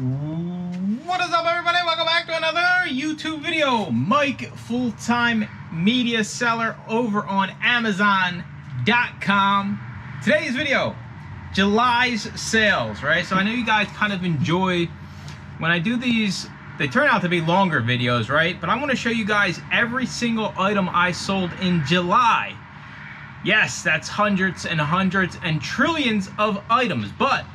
What is up, everybody? Welcome back to another YouTube video. Mike, full-time media seller over on Amazon.com. Today's video, July's sales, right? So I know you guys kind of enjoy when I do these. They turn out to be longer videos, right? But I want to show you guys every single item I sold in July. Yes, that's hundreds and hundreds and trillions of items, but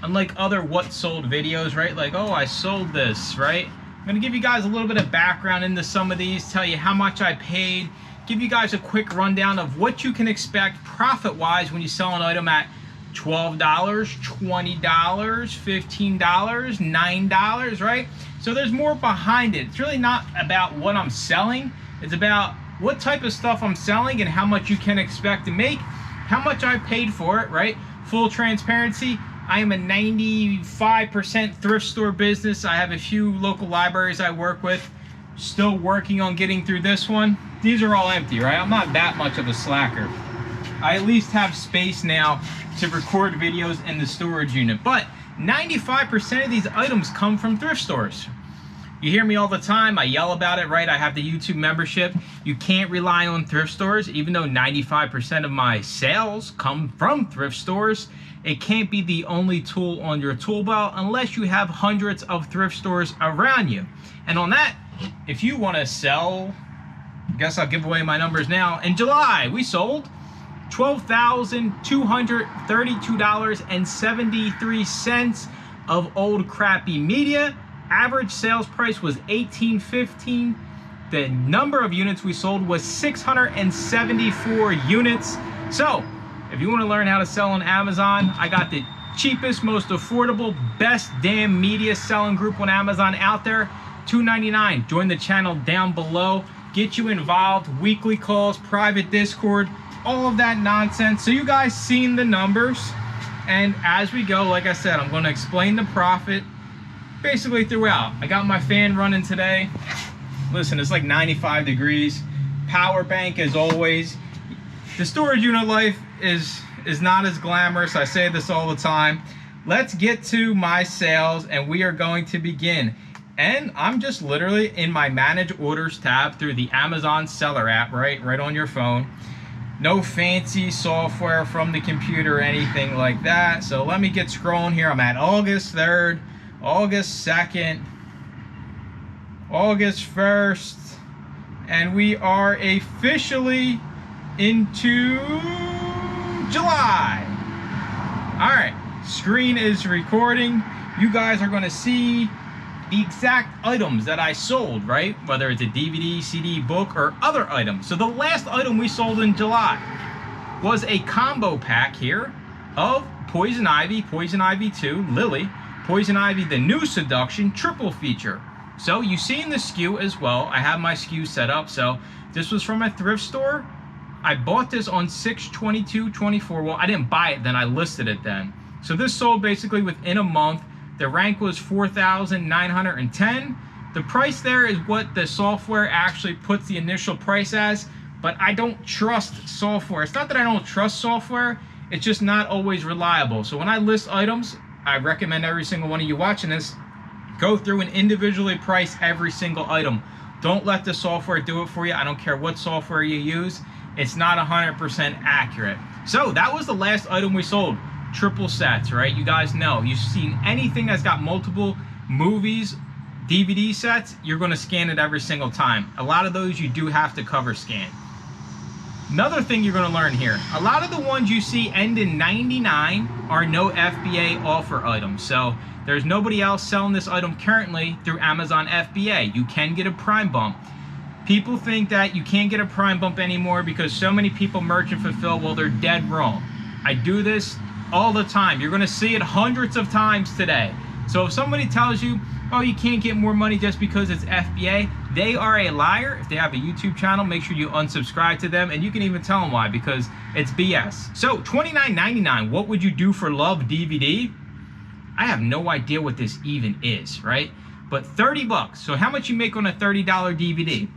unlike other what sold videos, right? Like, oh, I sold this, right? I'm gonna give you guys a little bit of background into some of these, tell you how much I paid, give you guys a quick rundown of what you can expect profit-wise when you sell an item at $12, $20, $15, $9, right? So there's more behind it. It's really not about what I'm selling. It's about what type of stuff I'm selling and how much you can expect to make, how much I paid for it, right? Full transparency. I am a 95% thrift store business. I have a few local libraries I work with. Still working on getting through this one. These are all empty, right? I'm not that much of a slacker. I at least have space now to record videos in the storage unit. But 95% of these items come from thrift stores. You hear me all the time. I yell about it, right? I have the YouTube membership. You can't rely on thrift stores, even though 95% of my sales come from thrift stores. It can't be the only tool on your tool belt unless you have hundreds of thrift stores around you. And on that, if you want to sell, I guess I'll give away my numbers now. In July, we sold $12,232.73 of old crappy media. Average sales price was $18.15. The number of units we sold was 674 units. So if you want to learn how to sell on Amazon, I got the cheapest, most affordable, best damn media selling group on Amazon out there. $2.99. Join the channel down below. Get you involved. Weekly calls, private Discord, all of that nonsense. So you guys seen the numbers. And as we go, like I said, I'm going to explain the profit basically throughout. I got my fan running today. Listen, it's like 95 degrees. Power bank as always. The storage unit life is not as glamorous. I say this all the time. Let's get to my sales and we are going to begin. And I'm just literally in my manage orders tab through the Amazon seller app, right on your phone. No fancy software from the computer or anything like that. So let me get scrolling here. I'm at August 3rd, August 2nd, August 1st, and we are officially into July. All right, screen is recording. You guys are going to see the exact items that I sold, right? Whether it's a DVD, CD, book, or other items. So the last item we sold in July was a combo pack here of Poison Ivy, Poison Ivy 2, Lily, Poison Ivy, the new Seduction, triple feature. So you see in the SKU as well, I have my SKU set up. So this was from a thrift store. I bought this on 6/22/24. Well, I didn't buy it then, I listed it then. So this sold basically within a month. The rank was 4,910. The price there is what the software actually puts the initial price as, but I don't trust software. It's not that I don't trust software, it's just not always reliable. So when I list items, I recommend every single one of you watching this, go through and individually price every single item. Don't let the software do it for you. I don't care what software you use. It's not 100% accurate. So that was the last item we sold. Triple sets, right? You guys know, you've seen anything that's got multiple movies, DVD sets, you're going to scan it every single time. A lot of those you do have to cover scan. Another thing you're going to learn here, a lot of the ones you see end in 99 are no FBA offer items. So there's nobody else selling this item currently through Amazon FBA. You can get a prime bump. People think that you can't get a prime bump anymore because so many people merchant fulfill. Well, they're dead wrong. I do this all the time. You're going to see it hundreds of times today. So if somebody tells you, oh, you can't get more money just because it's FBA, they are a liar. If they have a YouTube channel, make sure you unsubscribe to them, and you can even tell them why, because it's BS. So $29.99, what would you do for love DVD? I have no idea what this even is, right? But 30 bucks. So how much you make on a $30 DVD?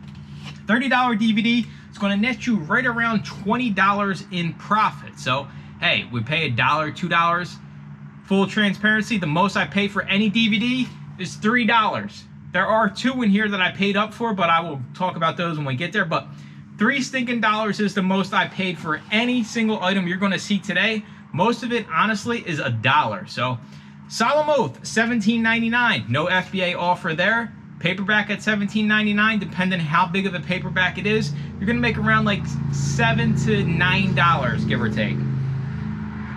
$30 DVD is going to net you right around $20 in profit. So hey, we pay $1, $2 Full transparency, the most I pay for any DVD is $3. There are 2 in here that I paid up for, but I will talk about those when we get there. But $3 stinking is the most I paid for any single item you're going to see today. Most of it, honestly, is $1. So, Solemn Oath, $17.99. No FBA offer there. Paperback at $17.99, depending how big of a paperback it is. You're going to make around like $7 to $9, give or take.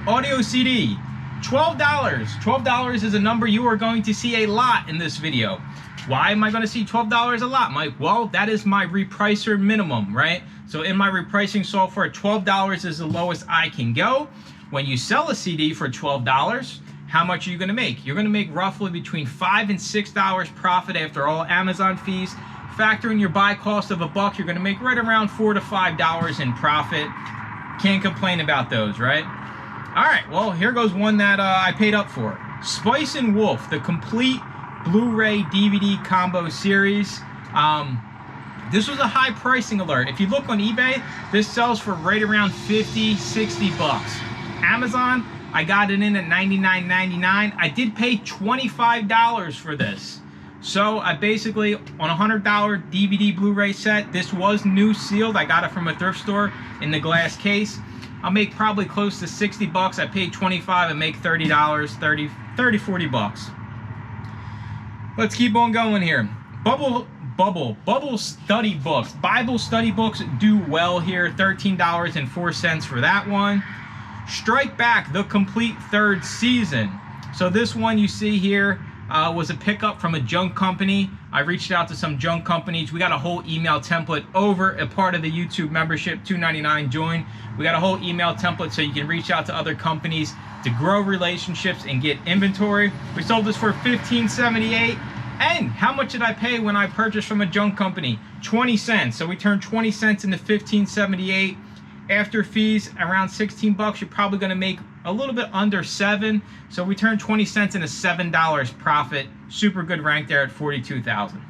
Audio CD, $12. $12 is a number you are going to see a lot in this video. Why am I going to see $12 a lot, Mike? Well, that is my repricer minimum, right? So in my repricing software, $12 is the lowest I can go. When you sell a CD for $12, how much are you going to make? You're going to make roughly between $5 and $6 profit after all Amazon fees. Factor in your buy cost of $1, you're going to make right around $4 to $5 in profit. Can't complain about those, right? All right, well, here goes one that I paid up for. Spice and Wolf, the complete Blu-ray DVD combo series. This was a high pricing alert. If you look on eBay, this sells for right around 50, 60 bucks. Amazon, I got it in at $99.99. I did pay $25 for this. So I basically, on a $100 DVD Blu-ray set, this was new sealed. I got it from a thrift store in the glass case. I'll make probably close to 60 bucks. I paid 25 and make $30, 30, 40 bucks. Let's keep on going here. Bubble study books. Bible study books do well here. $13.04 for that one. Strike Back, the complete 3rd season. So this one you see here was a pickup from a junk company. I reached out to some junk companies. We got a whole email template over a part of the YouTube membership, $2.99 join. We got a whole email template so you can reach out to other companies to grow relationships and get inventory. We sold this for $15.78. And how much did I pay when I purchased from a junk company? 20 cents. So we turned 20 cents into $15.78. After fees, around 16 bucks, you're probably going to make a little bit under 7. So we turned 20 cents into $7 profit. Super good rank there at 42,000.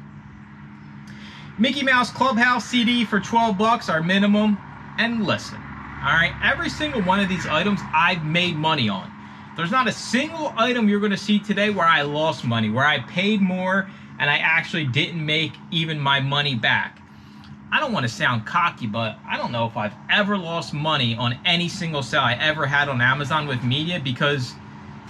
Mickey Mouse Clubhouse CD for 12 bucks, our minimum. And listen, all right, every single one of these items I've made money on. There's not a single item you're going to see today where I lost money, where I paid more and I actually didn't make even my money back. I don't want to sound cocky, but I don't know if I've ever lost money on any single sale I ever had on Amazon with media, because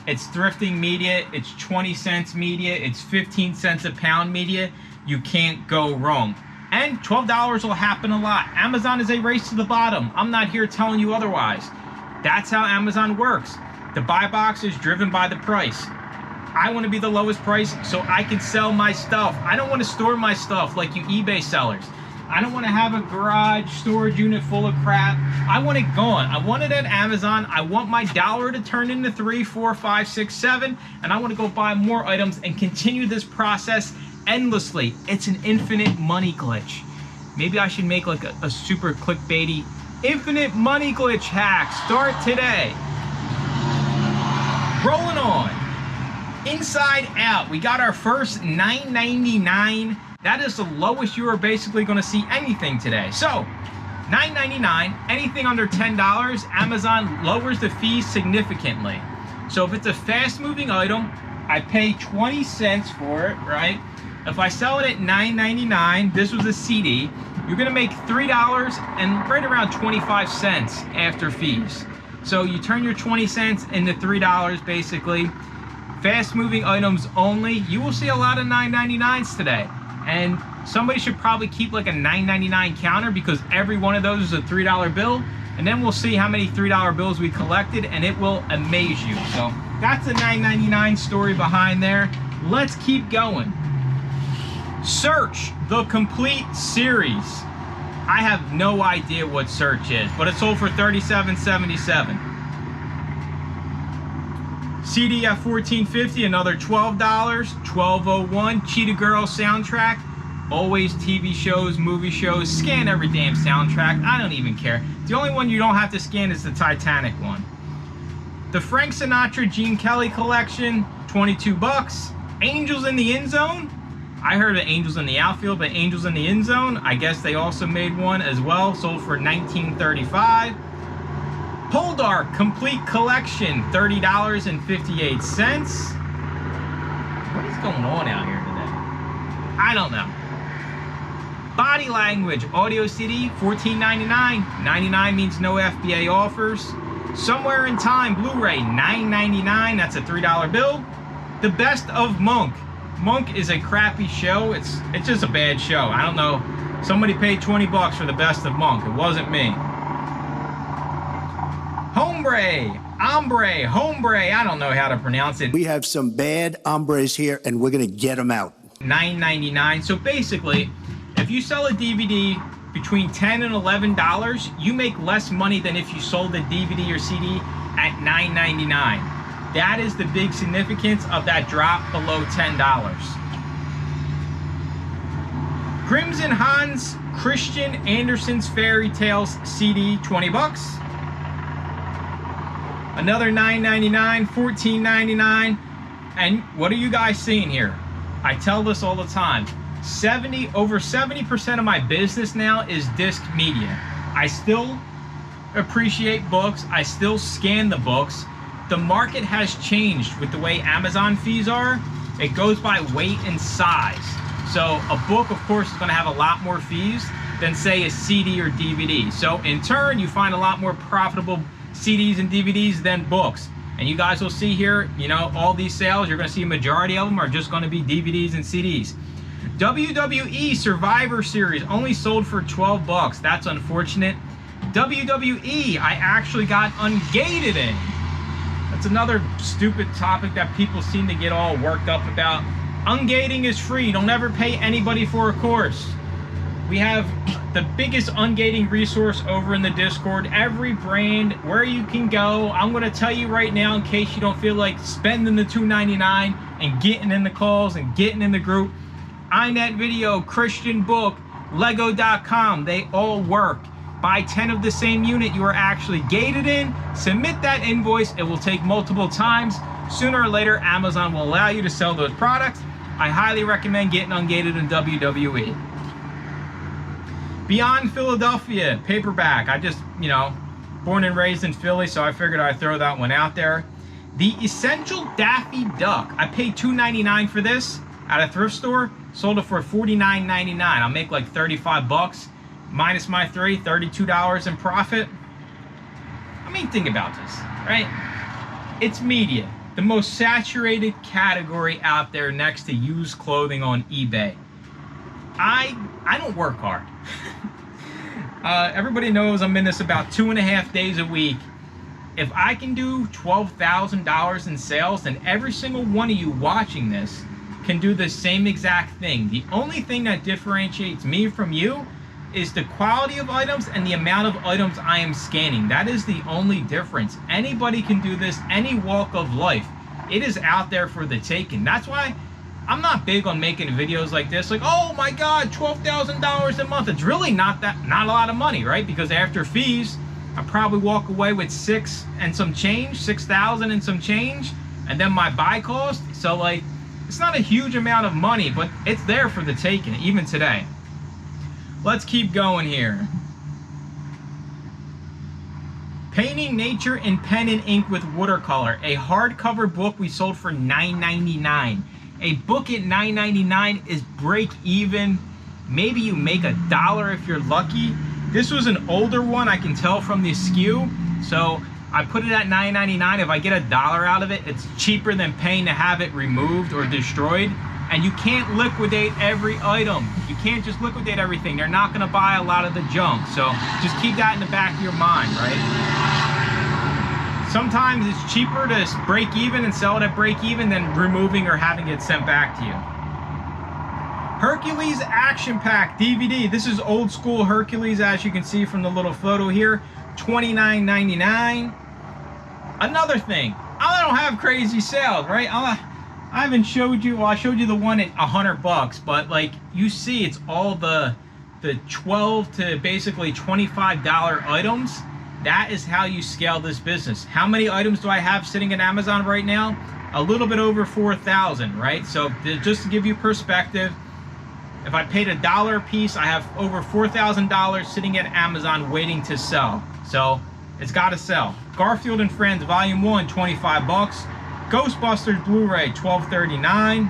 it's thrifting media, it's 20 cents media, it's 15 cents a pound media. You can't go wrong. And $12 will happen a lot. Amazon is a race to the bottom. I'm not here telling you otherwise. That's how Amazon works. The buy box is driven by the price. I want to be the lowest price so I can sell my stuff. I don't want to store my stuff like you eBay sellers. I don't want to have a garage storage unit full of crap. I want it gone. I want it at Amazon. I want my dollar to turn into 3, 4, 5, 6, 7, and I want to go buy more items and continue this process endlessly. It's an infinite money glitch. Maybe I should make like a super clickbaity infinite money glitch hack. Start today. Rolling on. Inside Out. We got our first $9.99. That is the lowest you are basically going to see anything today. So, $9.99, anything under $10, Amazon lowers the fees significantly. So if it's a fast-moving item, I pay 20 cents for it, right? If I sell it at $9.99, this was a CD, you're going to make $3 and right around 25 cents after fees. So you turn your 20 cents into $3 basically. Fast-moving items only. You will see a lot of $9.99s today. And somebody should probably keep like a $9.99 counter, because every one of those is a $3 bill. And then we'll see how many $3 bills we collected, and it will amaze you. So that's the $9.99 story behind there. Let's keep going. Search, the complete series. I have no idea what Search is, but it sold for $37.77. CD at $14.50, another $12, $12.01. Cheetah Girl soundtrack. Always TV shows, movie shows. Scan every damn soundtrack. I don't even care. The only one you don't have to scan is the Titanic one. The Frank Sinatra Gene Kelly collection, 22 bucks. Angels in the End Zone. I heard of Angels in the Outfield, but Angels in the End Zone, I guess they also made one as well. Sold for $19.35. Poldark Complete Collection, $30.58. What is going on out here today? I don't know. Body Language Audio CD, $14.99. 99 means no FBA offers. Somewhere in Time Blu-ray, $9.99. That's a $3 bill. The Best of Monk. Monk is a crappy show. It's just a bad show. I don't know. Somebody paid 20 bucks for The Best of Monk. It wasn't me. Hombre. I don't know how to pronounce it. We have some bad hombres here, and we're going to get them out. $9.99. So basically, if you sell a DVD between $10 and $11, you make less money than if you sold a DVD or CD at $9.99. That is the big significance of that drop below $10. Crimson Hans Christian Andersen's Fairy Tales CD, 20 bucks. Another $9.99, $14.99. And what are you guys seeing here? I tell this all the time. Over 70% of my business now is disc media. I still appreciate books. I still scan the books. The market has changed with the way Amazon fees are. It goes by weight and size. So a book, of course, is going to have a lot more fees than, say, a CD or DVD. So in turn, you find a lot more profitable CDs and DVDs than books. And you guys will see here, you know, all these sales, you're going to see a majority of them are just going to be DVDs and CDs. WWE Survivor Series only sold for 12 bucks. That's unfortunate. WWE, I actually got ungated in. That's another stupid topic that people seem to get all worked up about. Ungating is free. Don't ever pay anybody for a course. We have the biggest ungating resource over in the Discord. Every brand, where you can go. I'm going to tell you right now, in case you don't feel like spending the $2.99 and getting in the calls and getting in the group. iNet Video, Christian Book, Lego.com, they all work. Buy 10 of the same unit you are actually gated in. Submit that invoice. It will take multiple times. Sooner or later, Amazon will allow you to sell those products. I highly recommend getting ungated in WWE. Beyond Philadelphia, paperback. I just, you know, born and raised in Philly, so I figured I'd throw that one out there. The Essential Daffy Duck. I paid $2.99 for this at a thrift store. Sold it for $49.99. I'll make like 35 bucks. Minus my $32 in profit. I mean, think about this, right? It's media, the most saturated category out there next to used clothing on eBay. I don't work hard. Everybody knows I'm in this about 2.5 days a week. If I can do $12,000 in sales, then every single one of you watching this can do the same exact thing. The only thing that differentiates me from you is the quality of items and the amount of items I am scanning. That is the only difference. Anybody can do this, any walk of life. It is out there for the taking. That's why I'm not big on making videos like this, like, oh my God, $12,000 a month. It's really not a lot of money, right? Because after fees, I probably walk away with $6,000 and some change, and then my buy cost. So like, it's not a huge amount of money, but it's there for the taking, even today. Let's keep going here. Painting Nature in Pen and Ink with Watercolor. A hardcover book we sold for $9.99. A book at $9.99 is break even. Maybe you make $1 if you're lucky. This was an older one, I can tell from the SKU. So I put it at $9.99. If I get $1 out of it, it's cheaper than paying to have it removed or destroyed. And you can't liquidate every item. You can't just liquidate everything. They're not gonna buy a lot of the junk. So just keep that in the back of your mind, right? Sometimes it's cheaper to break even and sell it at break even than removing or having it sent back to you. Hercules Action Pack DVD. This is old school Hercules, as you can see from the little photo here. $29.99. Another thing, I don't have crazy sales, right? I haven't showed you, well, I showed you the one at $100, but like you see, it's all the 12 to basically $25 items. That is how you scale this business. How many items do I have sitting at Amazon right now? A little bit over 4,000, right? So just to give you perspective, if I paid $1 a piece, I have over $4,000 sitting at Amazon waiting to sell. So It's got to sell. Garfield and Friends Volume 1, 25 bucks. Ghostbusters Blu-ray, $12.39.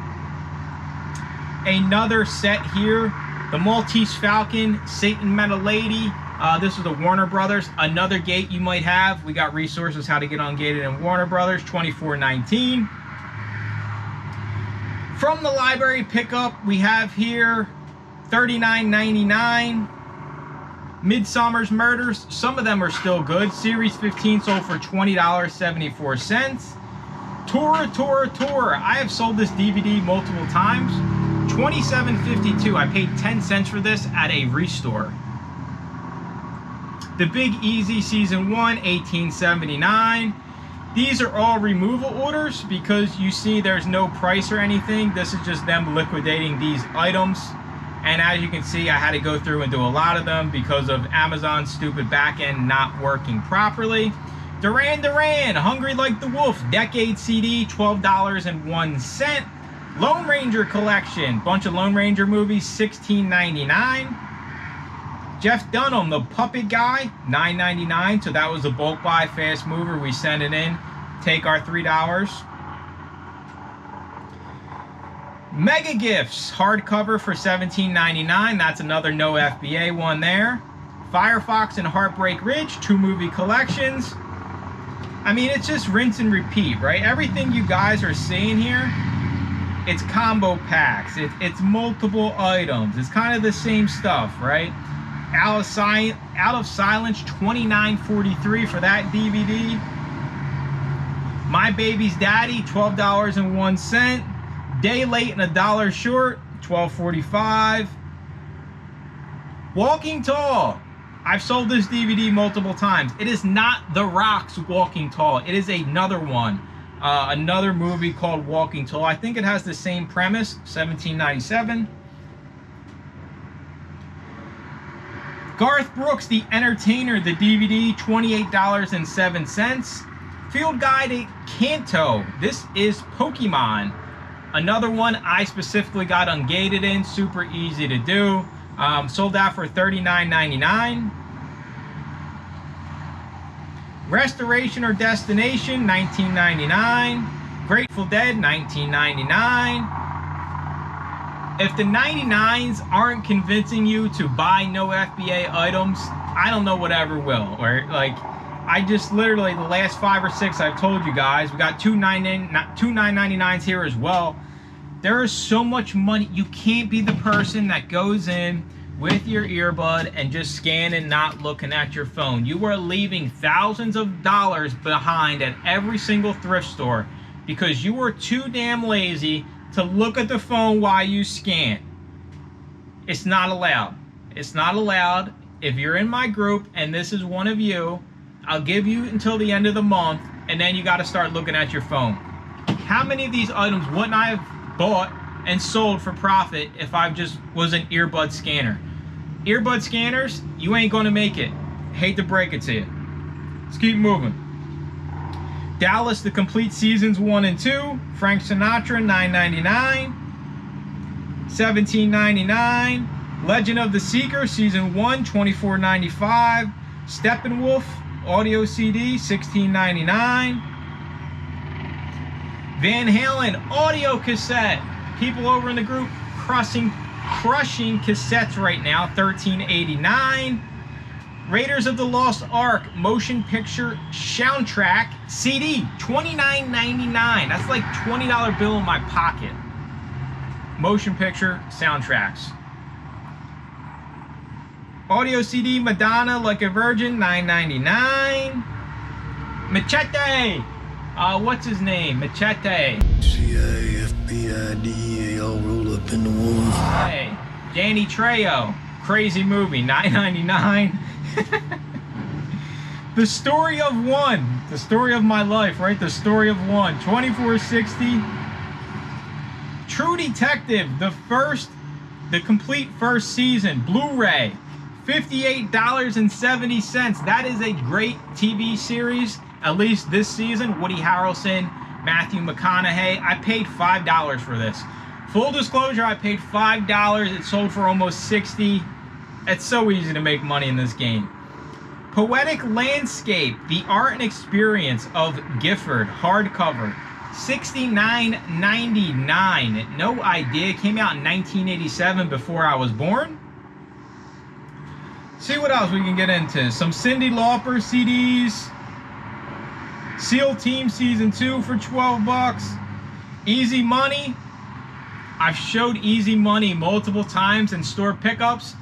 Another set here, the Maltese Falcon, Satan Met a Lady. This is the Warner Brothers. Another gate you might have. We got resources how to get ungated in Warner Brothers, $24.19. From the library pickup, we have here $39.99. Midsommar's Murders, some of them are still good. Series 15 sold for $20.74. Tora. I have sold this DVD multiple times. $27.52. I paid 10 cents for this at a restore. The Big Easy Season 1, $18.79. These are all removal orders because you see there's no price or anything. This is just them liquidating these items. And as you can see, I had to go through and do a lot of them because of Amazon's stupid backend not working properly. Duran, Hungry Like the Wolf, Decade CD, $12.01. Lone Ranger Collection, bunch of Lone Ranger movies, $16.99. Jeff Dunham, the Puppet Guy, $9.99. So that was a bulk buy, fast mover. We send it in, take our $3. Mega Gifts, hardcover for $17.99. That's another no FBA one there. Firefox and Heartbreak Ridge, 2 movie collections. I mean, it's just rinse and repeat, right? Everything you guys are seeing here, it's combo packs. It's multiple items. It's kind of the same stuff, right? Out of Silence, $29.43 for that DVD. My Baby's Daddy, $12.01. Day Late and a Dollar Short, $12.45. Walking Tall. I've sold this DVD multiple times. It is not The Rock's Walking Tall. It is another one. Another movie called Walking Tall. I think it has the same premise, $17.97. Garth Brooks, The Entertainer, the DVD, $28.07. Field Guide to Kanto. This is Pokemon. Another one I specifically got ungated in. Super easy to do. Sold out for $39.99. Restoration or Destination, $19.99. Grateful Dead, $19.99. If the 99s aren't convincing you to buy no FBA items, I don't know whatever will. Or like, I just literally, the last 5 or 6 I've told you guys, we got two $9.99s here as well. There is so much money. You can't be the person that goes in with your earbud and just scan and not looking at your phone. You are leaving thousands of dollars behind at every single thrift store because you are too damn lazy to look at the phone while you scan. It's not allowed. It's not allowed. If you're in my group and this is one of you, I'll give you until the end of the month, and then you got to start looking at your phone. How many of these items wouldn't I have bought and sold for profit if I just was an earbud scanner? Earbud scanners, you ain't going to make it. Hate to break it to you. Let's keep moving. Dallas, the complete seasons 1 and 2. Frank Sinatra, $9.99. $17.99. Legend of the Seeker, season 1, $24.95. Steppenwolf, audio CD, $16.99. Van Halen, audio cassette. People over in the group crushing cassettes right now, $13.89. Raiders of the Lost Ark motion picture soundtrack CD, $29.99. That's like $20 bill in my pocket. Motion picture soundtracks. Audio CD, Madonna Like a Virgin, $9.99. Machete. What's his name? Machete. CIA, FBI, DEA all rolled up in the one. Hey, Danny Trejo. Crazy movie, $9.99. The Story of One. The story of my life, right? The Story of One, $24.60. True Detective, the complete first season, Blu-ray, $58.70. That is a great TV series. At least this season, Woody Harrelson, Matthew McConaughey. I paid $5 for this. Full disclosure, I paid $5. It sold for almost $60. It's so easy to make money in this game. Poetic Landscape, The Art and Experience of Gifford, hardcover, $69.99. No idea. It came out in 1987, before I was born. See what else we can get into. Some Cyndi Lauper CDs. SEAL Team Season 2 for 12 bucks. Easy Money. I've showed Easy Money multiple times in store pickups.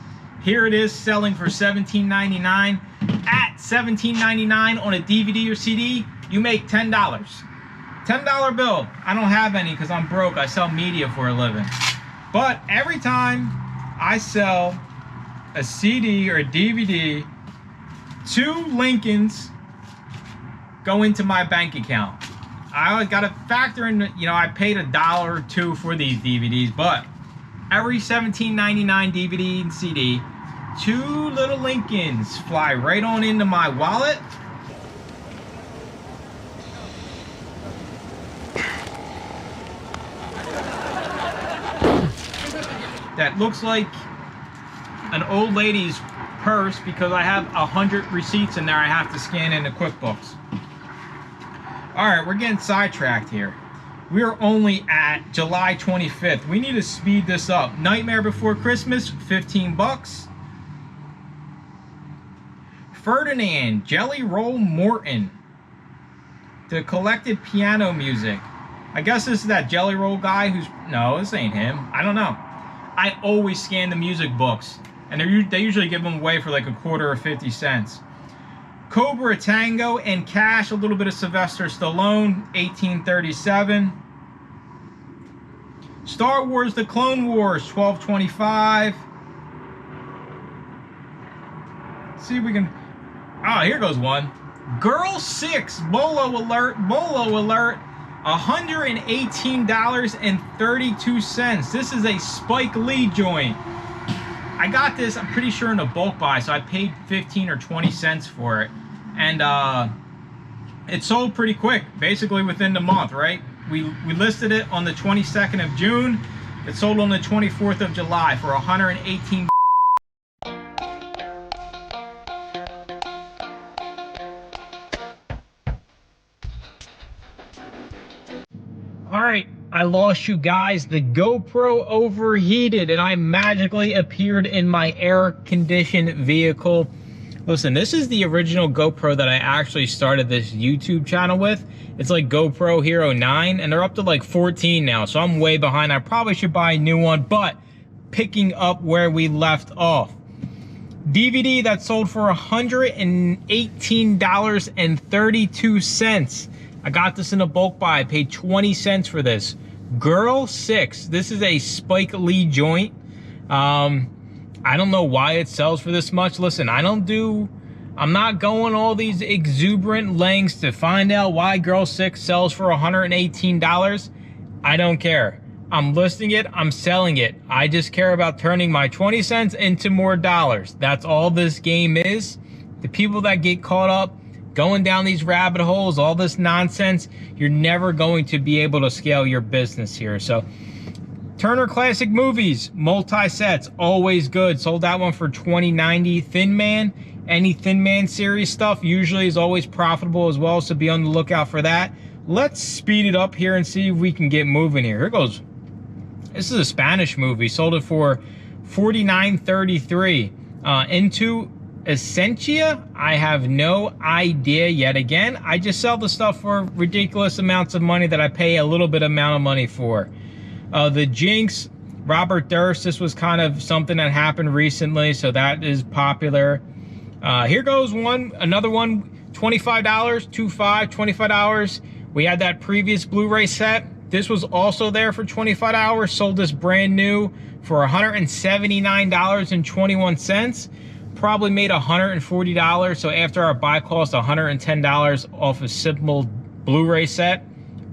Here it is selling for $17.99. At $17.99 on a DVD or CD, you make $10. $10 bill. I don't have any because I'm broke. I sell media for a living. But every time I sell a CD or a DVD, 2 Lincolns go into my bank account. I always got to factor in, you know, I paid $1 or $2 for these DVDs, but every $17.99 DVD and CD, 2 little Lincolns fly right on into my wallet. That looks like an old lady's purse because I have 100 receipts in there I have to scan into QuickBooks. Alright, we're getting sidetracked here. We are only at July 25th. We need to speed this up. Nightmare Before Christmas, 15 bucks. Ferdinand, Jelly Roll Morton. The Collected Piano Music. I guess this is that Jelly Roll guy who's... No, this ain't him. I don't know. I always scan the music books. And they usually give them away for like a quarter or 50 cents. Cobra Tango and Cash, a little bit of Sylvester Stallone, 1837. Star Wars The Clone Wars, 1225. See if we can... Oh, here goes one. Girl 6, Bolo Alert, $118.32. This is a Spike Lee joint. I got this, I'm pretty sure, in a bulk buy, so I paid 15 or 20 cents for it. And it sold pretty quick, basically within the month, right? We listed it on the 22nd of June. It sold on the 24th of July for $118. Alright, I lost you guys. The GoPro overheated and I magically appeared in my air-conditioned vehicle. Listen, this is the original GoPro that I actually started this YouTube channel with. It's like GoPro Hero 9 and they're up to like 14 now, so I'm way behind. I probably should buy a new one, but picking up where we left off. DVD that sold for $118.32. I got this in a bulk buy. I paid 20 cents for this. Girl 6. This is a Spike Lee joint. I don't know why it sells for this much. Listen, I'm not going all these exuberant lengths to find out why Girl 6 sells for $118. I don't care. I'm listing it, I'm selling it. I just care about turning my 20 cents into more dollars. That's all this game is. The people that get caught up going down these rabbit holes, all this nonsense, you're never going to be able to scale your business here. So Turner Classic Movies, multi-sets, always good. Sold that one for $20.90. Thin Man, any Thin Man series stuff usually is always profitable as well, so be on the lookout for that. Let's speed it up here and see if we can get moving here. Here goes. This is a Spanish movie. Sold it for $49.33. Into Essentia, I have no idea yet again. I just sell the stuff for ridiculous amounts of money that I pay a little bit amount of money for. The Jinx, Robert Durst, this was kind of something that happened recently, so that is popular. Here goes another one, $25, $25. We had that previous Blu-ray set. This was also there for $25. Sold this brand new for $179.21. Probably made $140. So after our buy cost, $110 off a simple Blu-ray set.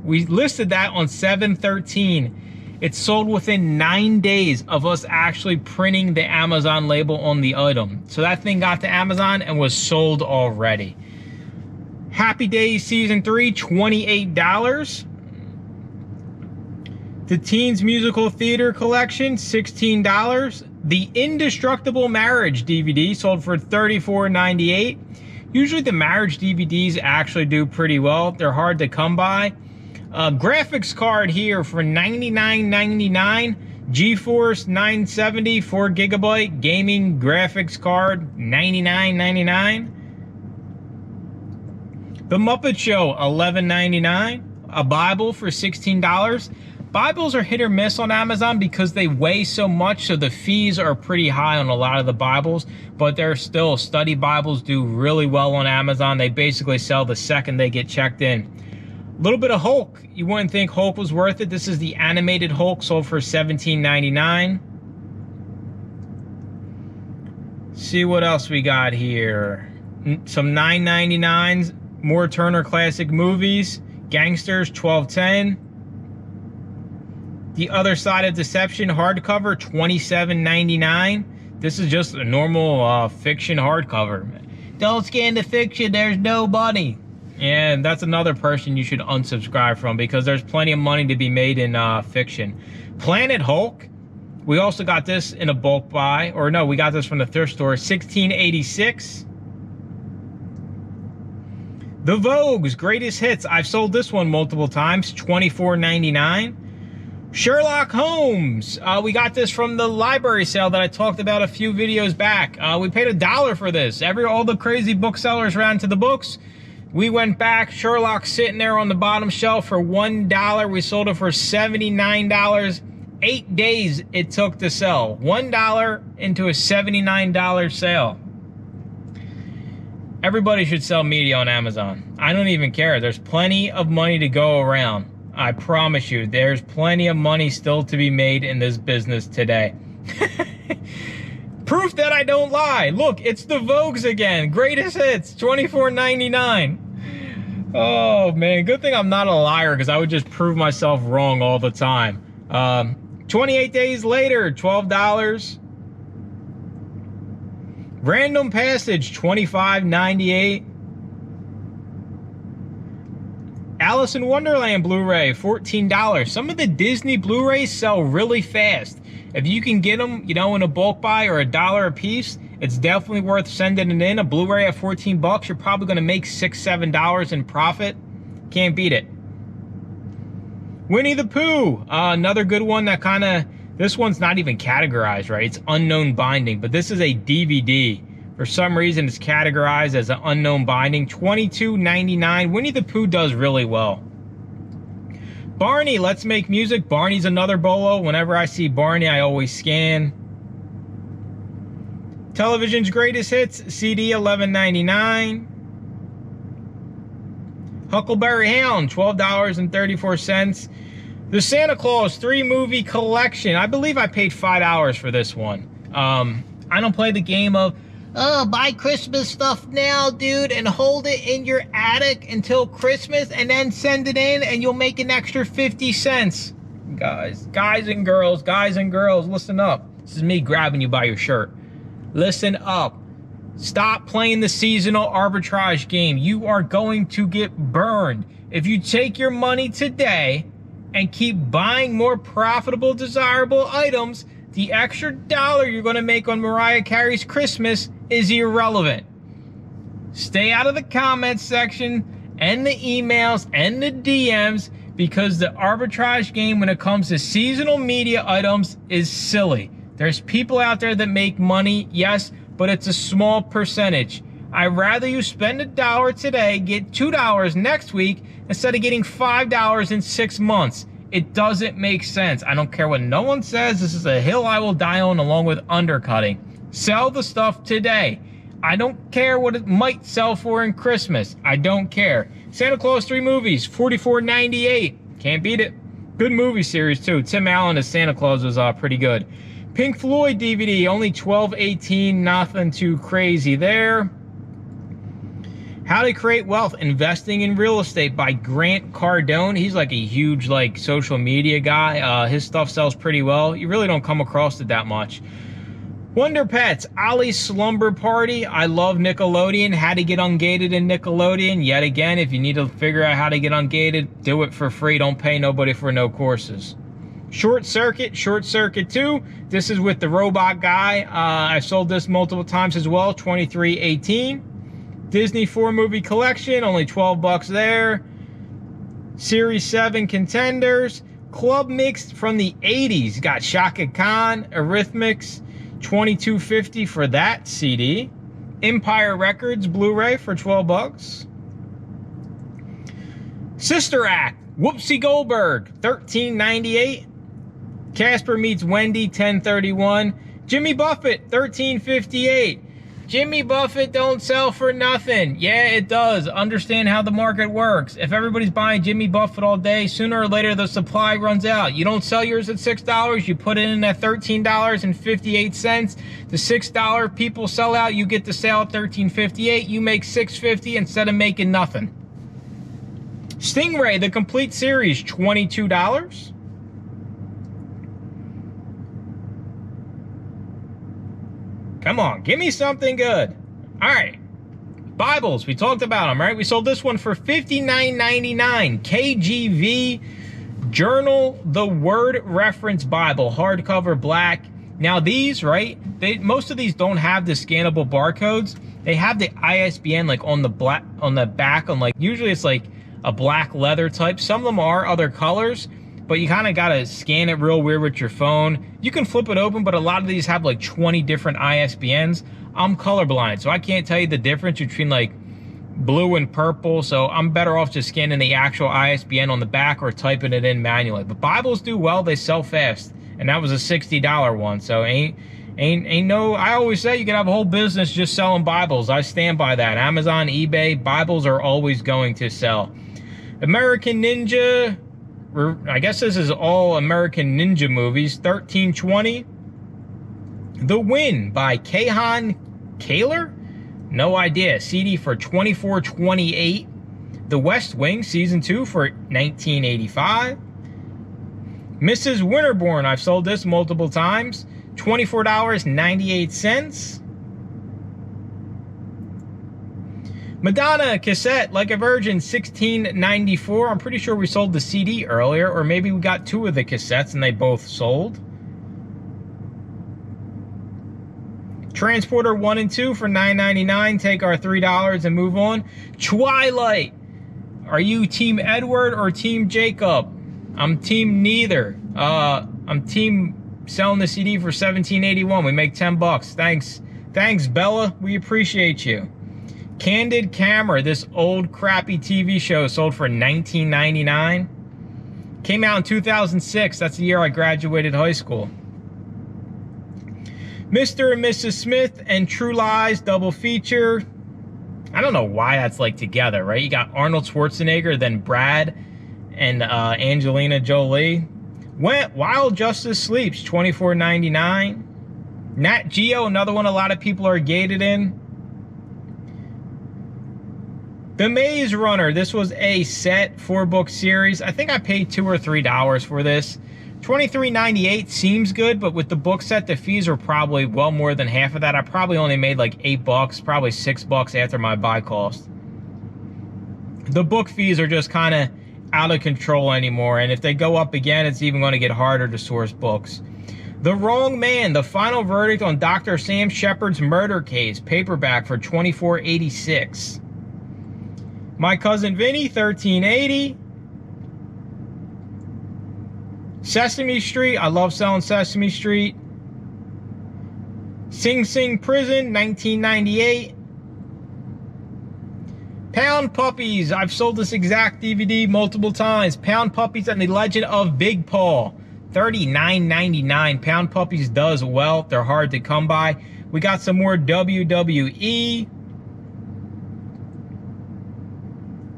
We listed that on 7/13. It sold within 9 days of us actually printing the Amazon label on the item. So that thing got to Amazon and was sold already. Happy Days Season 3, $28. The Teens Musical Theater Collection, $16. The Indestructible Marriage DVD sold for $34.98. Usually the marriage DVDs actually do pretty well. They're hard to come by. Graphics card here for $99.99. GeForce 970 4GB gaming graphics card, $99.99. The Muppet Show, $11.99. A Bible for $16. Bibles are hit or miss on Amazon because they weigh so much, so the fees are pretty high on a lot of the Bibles, but they're still, study Bibles do really well on Amazon. They basically sell the second they get checked in. A little bit of Hulk. You wouldn't think Hulk was worth it. This is the animated Hulk, sold for $17.99. See what else we got here. Some $9.99s. More Turner Classic Movies. Gangsters, $12.10. The Other Side of Deception hardcover, $27.99. This is just a normal fiction hardcover. Don't scan the fiction, there's no money. And that's another person you should unsubscribe from because there's plenty of money to be made in fiction. Planet Hulk. We also got this in a bulk buy. Or no, we got this from the thrift store, $16.86. The Vogue's Greatest Hits. I've sold this one multiple times, $24.99. Sherlock Holmes. We got this from the library sale that I talked about a few videos back. We paid $1 for this. All the crazy booksellers ran to the books. We went back. Sherlock's sitting there on the bottom shelf for $1. We sold it for $79. 8 days it took to sell. $1 into a $79 sale. Everybody should sell media on Amazon. I don't even care. There's plenty of money to go around. I promise you, there's plenty of money still to be made in this business today. Proof that I don't lie. Look, it's the Vogues again. Greatest Hits, $24.99. Oh, man. Good thing I'm not a liar because I would just prove myself wrong all the time. 28 days later, $12. Random Passage, $25.98. Alice in Wonderland Blu-ray, $14. Some of the Disney Blu-rays sell really fast. If you can get them, you know, in a bulk buy or $1 a piece, it's definitely worth sending it in. A Blu-ray at 14 bucks, you're probably going to make $6, $7 in profit. Can't beat it. Winnie the Pooh, another good one that kind of, this one's not even categorized, right? It's unknown binding, but this is a DVD. For some reason, it's categorized as an unknown binding. $22.99. Winnie the Pooh does really well. Barney, Let's Make Music. Barney's another bolo. Whenever I see Barney, I always scan. Television's Greatest Hits. CD, $11.99. Huckleberry Hound, $12.34. The Santa Claus 3-movie collection. I believe I paid $5 for this one. I don't play the game of, oh, buy Christmas stuff now, dude, and hold it in your attic until Christmas and then send it in and you'll make an extra 50 cents. Guys and girls, listen up. This is me grabbing you by your shirt. Listen up. Stop playing the seasonal arbitrage game. You are going to get burned. If you take your money today and keep buying more profitable, desirable items, the extra $1 you're going to make on Mariah Carey's Christmas is irrelevant. Stay out of the comments section and the emails and the DMs because the arbitrage game when it comes to seasonal media items is silly. There's people out there that make money, yes, but it's a small percentage. I'd rather you spend $1 today, get $2 next week instead of getting $5 in 6 months. It doesn't make sense. I don't care what no one says. This is a hill I will die on along with undercutting. Sell the stuff today. I don't care what it might sell for in Christmas. I don't care. Santa Claus 3 movies, $44.98. Can't beat it. Good movie series too. Tim Allen as Santa Claus was pretty good. Pink Floyd DVD, only $12.18. Nothing too crazy there. How to Create Wealth, Investing in Real Estate by Grant Cardone. He's like a huge social media guy. His stuff sells pretty well. You really don't come across it that much. Wonder Pets, Ollie's Slumber Party. I love Nickelodeon. How to get ungated in Nickelodeon. Yet again, if you need to figure out how to get ungated, do it for free. Don't pay nobody for no courses. Short Circuit 2. This is with the robot guy. I sold this multiple times as well, $23.18. Disney 4-movie collection, only 12 bucks there. Series 7 contenders. Club mix from the 80s. Got Shaka Khan, Eurythmics, $22.50 for that CD. Empire Records Blu-ray for 12 bucks. Sister Act, Whoopsie Goldberg, $13.98. Casper Meets Wendy, $10.31. Jimmy Buffett, $13.58. Jimmy Buffett don't sell for nothing. Yeah, it does. Understand how the market works. If everybody's buying Jimmy Buffett all day, sooner or later the supply runs out. You don't sell yours at $6, you put it in at $13.58. The $6 people sell out, you get the sale at $13.58. You make $6.50 instead of making nothing. Stingray, the complete series, $22. Come on, give me something good. All right, Bibles, we talked about them, right? We sold this one for $59.99. KGV Journal the Word Reference Bible, hardcover, black. Now these, right, most of these don't have the scannable barcodes. They have the ISBN like on the back, on like, usually it's like a black leather type. Some of them are other colors, but you kind of got to scan it real weird with your phone. You can flip it open, but a lot of these have like 20 different ISBNs. I'm colorblind, so I can't tell you the difference between like blue and purple, so I'm better off just scanning the actual ISBN on the back or typing it in manually. But Bibles do well, they sell fast, and that was a $60 one, so ain't no, I always say you can have a whole business just selling Bibles. I stand by that. Amazon, eBay, Bibles are always going to sell. American Ninja, I guess this is all American Ninja movies, $13.20. The Win by Kahan Kaler? No idea. CD for $24.28. The West Wing Season 2 for $19.85. Mrs. Winterborn, I've sold this multiple times, $24.98. Madonna cassette, Like a Virgin, $16.94. I'm pretty sure we sold the CD earlier, or maybe we got two of the cassettes and they both sold. Transporter 1 and 2 for $9.99. Take our $3 and move on. Twilight. Are you Team Edward or Team Jacob? I'm Team neither. I'm Team selling the CD for $17.81. We make 10 bucks. Thanks, Bella. We appreciate you. Candid Camera, this old crappy TV show, sold for $19.99. Came out in 2006. That's the year I graduated high school. Mr. and Mrs. Smith and True Lies double feature. I don't know why that's like together, right? You got Arnold Schwarzenegger, then Brad and Angelina Jolie. While Justice Sleeps, $24.99. Nat Geo, another one a lot of people are gated in. The Maze Runner, this was a set 4-book series. I think I paid $2 or $3 for this. $23.98 seems good, but with the book set, the fees are probably well more than half of that. I probably only made like $8, probably $6 after my buy cost. The book fees are just kind of out of control anymore, and if they go up again, it's even going to get harder to source books. The Wrong Man, the final verdict on Dr. Sam Shepard's murder case, paperback for $24.86. My Cousin Vinny, $13.80. Sesame Street, I love selling Sesame Street. Sing Sing Prison, $19.98. Pound Puppies, I've sold this exact DVD multiple times. Pound Puppies and the Legend of Big Paw, $39.99. Pound Puppies does well. They're hard to come by. We got some more WWE.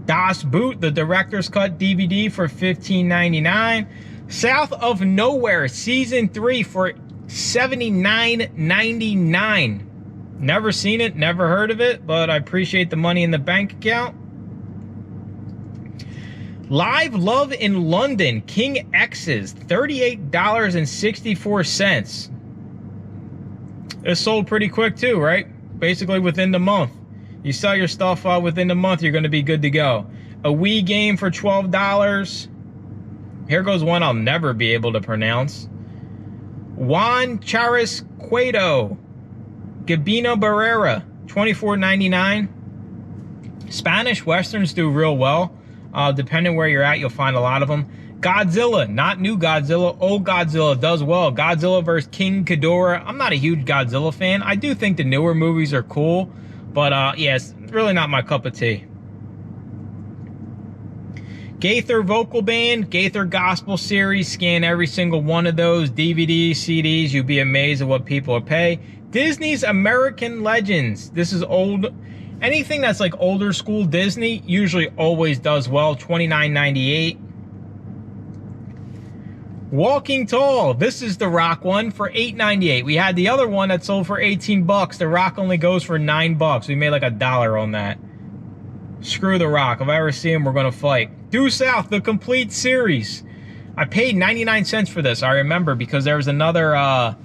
Das Boot, the Director's Cut DVD for $15.99. South of Nowhere Season 3 for $79.99. Never seen it, never heard of it, but I appreciate the money in the bank account. Live Love in London, King X's, $38.64. It sold pretty quick too, right? Basically within the month. You sell your stuff within the month, you're going to be good to go. A Wii game for $12. Here goes one I'll never be able to pronounce. Juan Charis Cueto, Gabino Barrera, $24.99. Spanish Westerns do real well. Depending where you're at, you'll find a lot of them. Godzilla, not new Godzilla, old Godzilla does well. Godzilla vs. King Ghidorah. I'm not a huge Godzilla fan. I do think the newer movies are cool, but yeah, it's really not my cup of tea. Gaither Vocal Band, Gaither Gospel Series, scan every single one of those, DVDs, CDs, you'll be amazed at what people pay. Disney's American Legends, this is old, anything that's like older school Disney usually always does well, $29.98. Walking Tall, this is the Rock one for $8.98. We had the other one that sold for 18 bucks. The Rock only goes for 9 bucks. We made like $1 on that. Screw the Rock. If I ever see him, we're gonna fight. Due South, the complete series. I paid 99 cents for this, I remember, because there was another, I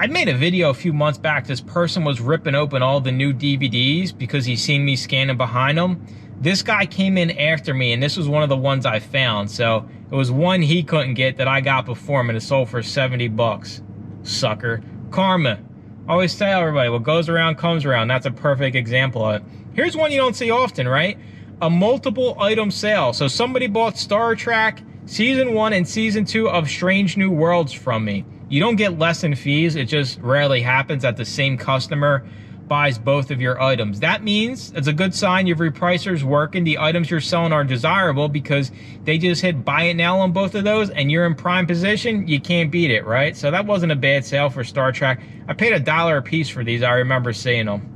made a video a few months back. This person was ripping open all the new DVDs because he seen me scanning behind them. This guy came in after me, and this was one of the ones I found. So it was one he couldn't get that I got before him, and it sold for 70 bucks. Sucker. Karma. Always tell everybody, what goes around comes around. That's a perfect example of it. Here's one you don't see often, right? A multiple item sale. So somebody bought Star Trek Season 1 and Season 2 of Strange New Worlds from me. You don't get less in fees. It just rarely happens that the same customer buys both of your items. That means it's a good sign your repricers working. The items you're selling are desirable because they just hit buy it now on both of those, and you're in prime position. You can't beat it, right? So that wasn't a bad sale for Star Trek. I paid $1 a piece for these. I remember seeing them.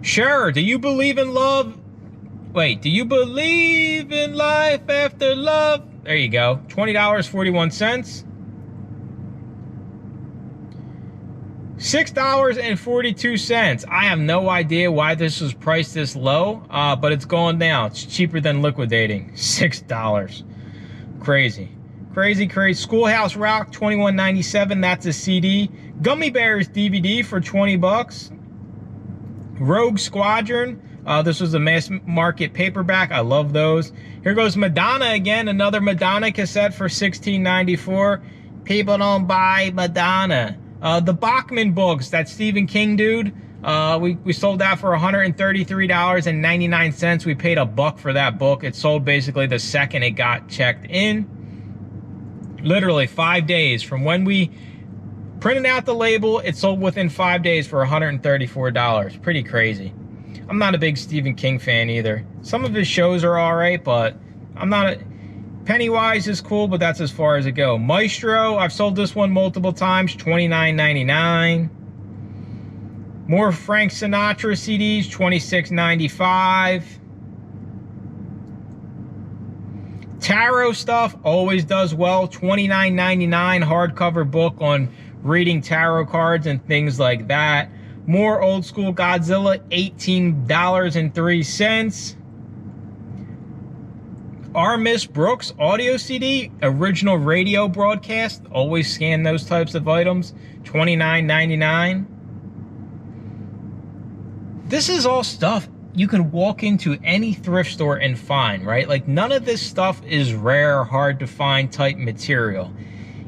Sure, do you believe in love? Wait, do you believe in life after love? There you go. $20.41. $6.42. I have no idea why this was priced this low, but it's going down. It's cheaper than liquidating. $6. Crazy. Crazy, crazy. Schoolhouse Rock, $21.97. That's a CD. Gummy Bears DVD for 20 bucks. Rogue Squadron. This was a mass market paperback. I love those. Here goes Madonna again. Another Madonna cassette for $16.94. People don't buy Madonna. The Bachman books, that Stephen King dude, we sold that for $133.99. We paid $1 for that book. It sold basically the second it got checked in. Literally 5 days from when we printed out the label, it sold within 5 days for $134. Pretty crazy. I'm not a big Stephen King fan either. Some of his shows are all right, but I'm not a... Pennywise is cool, but that's as far as it goes. Maestro, I've sold this one multiple times, $29.99. More Frank Sinatra CDs, $26.95. Tarot stuff always does well, $29.99 hardcover book on reading tarot cards and things like that. More old school Godzilla, $18.03. R. Miss Brooks audio CD, original radio broadcast. Always scan those types of items. $29.99. This is all stuff you can walk into any thrift store and find, right? Like, none of this stuff is rare, hard to find type material.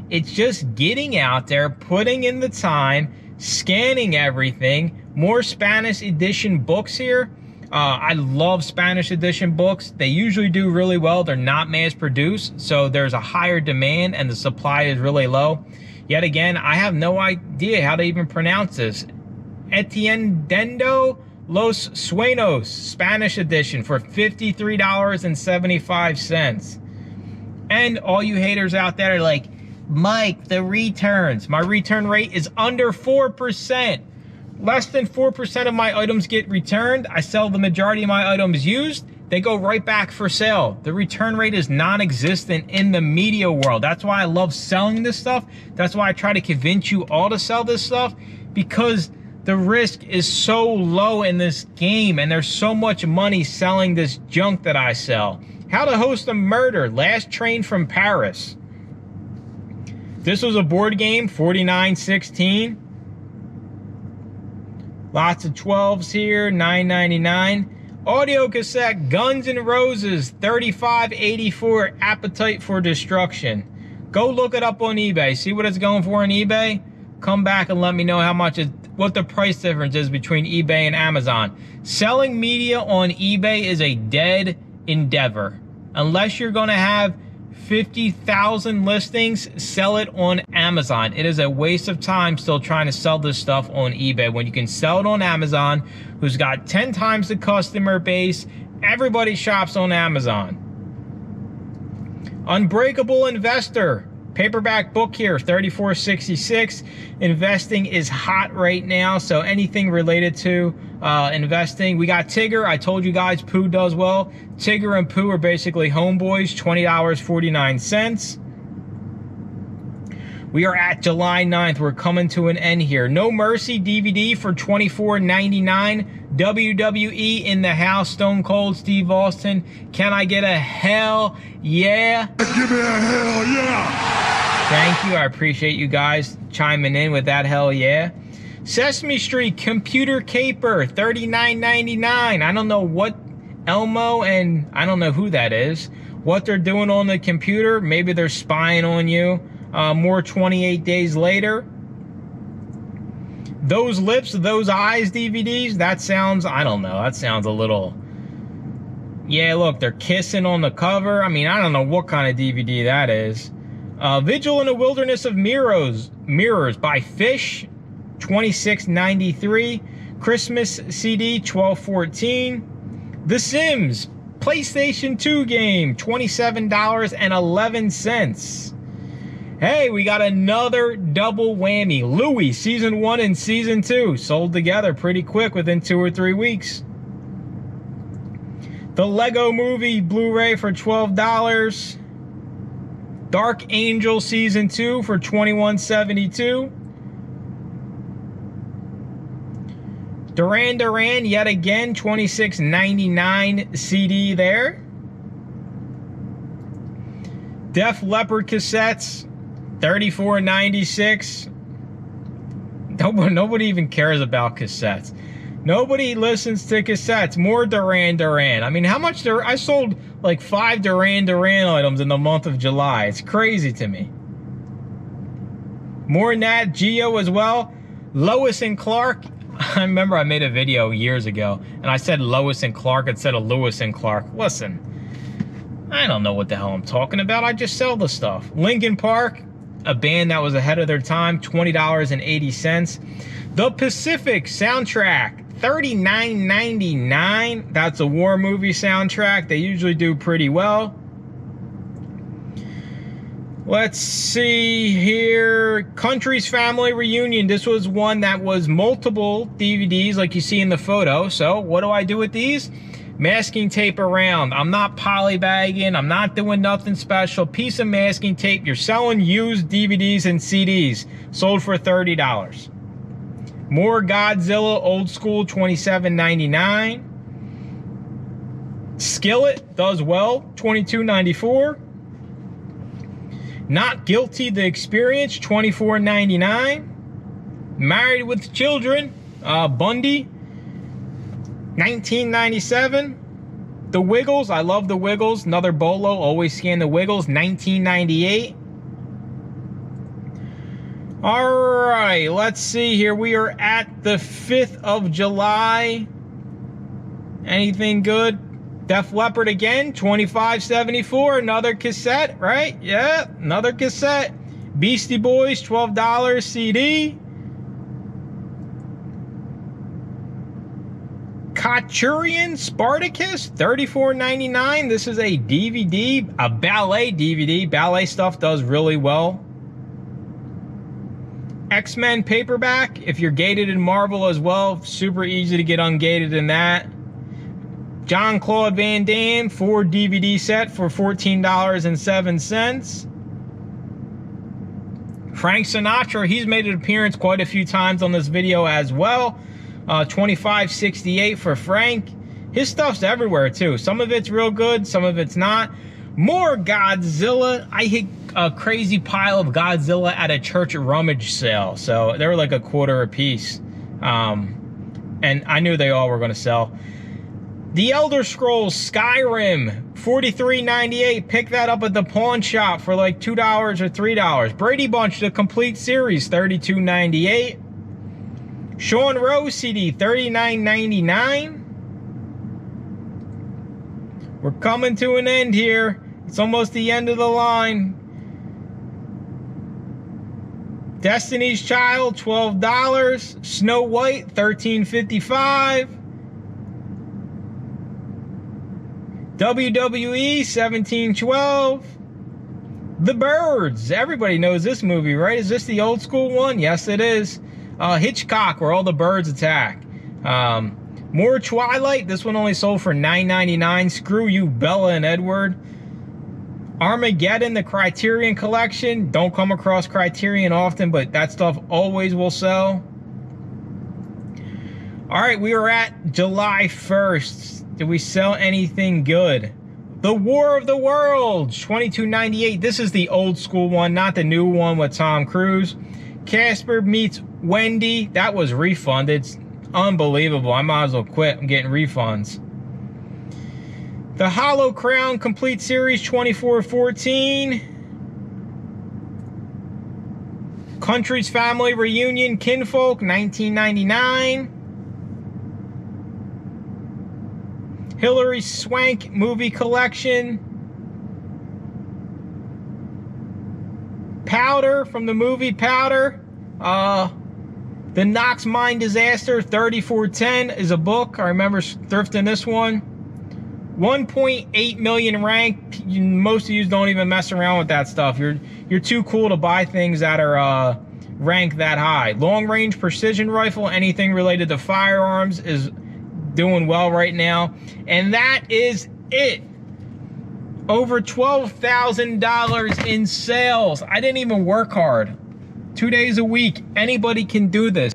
It's just getting out there, putting in the time, scanning everything. More Spanish edition books here. I love Spanish edition books. They usually do really well. They're not mass produced, so there's a higher demand and the supply is really low. Yet again, I have no idea how to even pronounce this. Entiendendo Los Sueños, Spanish edition for $53.75. And all you haters out there are like, Mike, the returns. My return rate is under 4%. Less than 4% of my items get returned. I sell the majority of my items used. They go right back for sale. The return rate is non-existent in the media world. That's why I love selling this stuff. That's why I try to convince you all to sell this stuff, because the risk is so low in this game and there's so much money selling this junk that I sell. How to Host a Murder, Last Train from Paris. This was a board game, $49.16. Lots of 12s here, $9.99. Audio cassette, Guns N' Roses, $35.84, Appetite for Destruction. Go look it up on eBay. See what it's going for on eBay? Come back and let me know how much what the price difference is between eBay and Amazon. Selling media on eBay is a dead endeavor. Unless you're going to have 50,000 listings, sell it on Amazon. It is a waste of time still trying to sell this stuff on eBay when you can sell it on Amazon, who's got 10 times the customer base. Everybody shops on Amazon. Unbreakable Investor. Paperback book here, $34.66. Investing is hot right now, so anything related to investing. We got Tigger. I told you guys Pooh does well. Tigger and Pooh are basically homeboys, $20.49. We are at July 9th. We're coming to an end here. No Mercy DVD for $24.99. WWE in the house, Stone Cold Steve Austin. Can I get a hell yeah? Give me a hell yeah! Thank you. I appreciate you guys chiming in with that hell yeah. Sesame Street Computer Caper, $39.99. I don't know what Elmo and I don't know who that is, what they're doing on the computer. Maybe they're spying on you. More 28 Days Later. Those Lips, Those Eyes DVDs, that sounds, I don't know, that sounds a little, yeah, look, they're kissing on the cover. I mean, I don't know what kind of DVD that is. Vigil in the Wilderness of Mirrors by Fish, $26.93. Christmas CD, $12.14. The Sims PlayStation 2 game, $27.11. Hey, we got another double whammy. Louie, Season 1 and Season 2 sold together pretty quick within 2 or 3 weeks. The Lego Movie Blu-ray for $12. Dark Angel Season 2 for $21.72. Duran Duran, yet again, $26.99 CD there. Def Leppard cassettes, $34.96. Nobody even cares about cassettes. Nobody listens to cassettes. More Duran Duran. I mean, how much I sold like 5 Duran Duran items in the month of July. It's crazy to me. More Nat Geo as well. Lois and Clark. I remember I made a video years ago and I said Lois and Clark instead of Lewis and Clark. Listen, I don't know what the hell I'm talking about. I just sell the stuff. Linkin Park, a band that was ahead of their time, $20.80. The Pacific soundtrack, $39.99. That's a war movie soundtrack. They usually do pretty well. Let's see here. Country's Family Reunion. This was one that was multiple DVDs like you see in the photo. So what do I do with these? Masking tape around. I'm not polybagging. I'm not doing nothing special. Piece of masking tape. You're selling used DVDs and CDs. Sold for $30. More Godzilla Old School, $27.99. Skillet does well, $22.94. Not Guilty, The Experience, $24.99. Married with Children, Bundy, $19.97. The Wiggles, I love The Wiggles. Another Bolo, always scan The Wiggles, $19.98. All right, let's see here. We are at the 5th of July. Anything good? Def Leppard again, $25.74. Another cassette, right? Yeah, another cassette. Beastie Boys, $12 CD. Kachurian Spartacus, $34.99. This is a DVD, a ballet DVD. Ballet stuff does really well. X-Men paperback, if you're gated in Marvel as well, super easy to get ungated in that. Jean-Claude Van Damme, 4 DVD set for $14.07. Frank Sinatra, he's made an appearance quite a few times on this video as well. $25.68 for Frank. His stuff's everywhere too. Some of it's real good, some of it's not. More Godzilla. I hit a crazy pile of Godzilla at a church rummage sale. So they were like a quarter a piece. And I knew they all were going to sell. The Elder Scrolls Skyrim, $43.98. Pick that up at the pawn shop for like $2 or $3. Brady Bunch, the complete series, $32.98. Sean Rose CD, $39.99. We're coming to an end here. It's almost the end of the line. Destiny's Child, $12. Snow White, $13.55. WWE, $17.12. The Birds. Everybody knows this movie, right? Is this the old school one? Yes, it is. Hitchcock, where all the birds attack. More Twilight. This one only sold for $9.99. Screw You, Bella and Edward. Armageddon, the Criterion Collection. Don't come across Criterion often, but that stuff always will sell. All right, we are at July 1st. Did we sell anything good? The War of the Worlds, $22.98. This is the old school one, not the new one with Tom Cruise. Casper Meets Wendy. That was refunded. It's unbelievable. I might as well quit. I'm getting refunds. The Hollow Crown Complete Series, $24.14. Country's Family Reunion Kinfolk, $19.99. Hilary Swank Movie Collection. Powder from the movie Powder. The Knox Mine Disaster, $34.10 is a book. I remember thrifting this one. 1.8 million rank. Most of you don't even mess around with that stuff. You're too cool to buy things that are ranked that high. Long range precision rifle, anything related to firearms is doing well right now. And that is it. Over $12,000 in sales. I didn't even work hard. 2 days a week. Anybody can do this.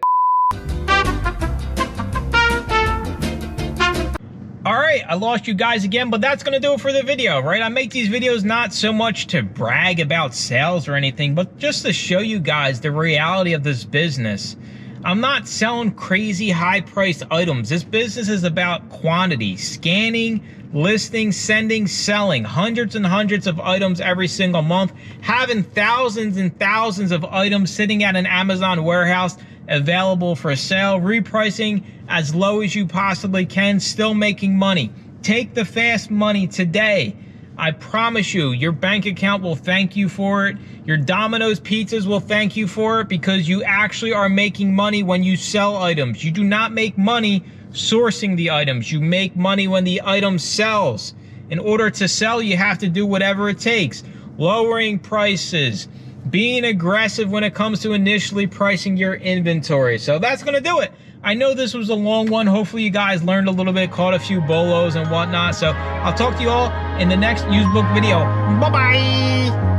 All right, I lost you guys again, but that's gonna do it for the video, right? I make these videos not so much to brag about sales or anything, but just to show you guys the reality of this business. I'm not selling crazy high-priced items. This business is about quantity, scanning, listing, sending, selling hundreds and hundreds of items every single month, having thousands and thousands of items sitting at an Amazon warehouse available for sale, repricing as low as you possibly can, still making money. Take the fast money today. I promise you, your bank account will thank you for it. Your Domino's pizzas will thank you for it, because you actually are making money when you sell items. You do not make money sourcing the items. You make money when the item sells. In order to sell, you have to do whatever it takes. Lowering prices, being aggressive when it comes to initially pricing your inventory. So that's gonna do it. I know this was a long one. Hopefully you guys learned a little bit, caught a few bolos and whatnot. So I'll talk to you all in the next used book video. Bye-bye.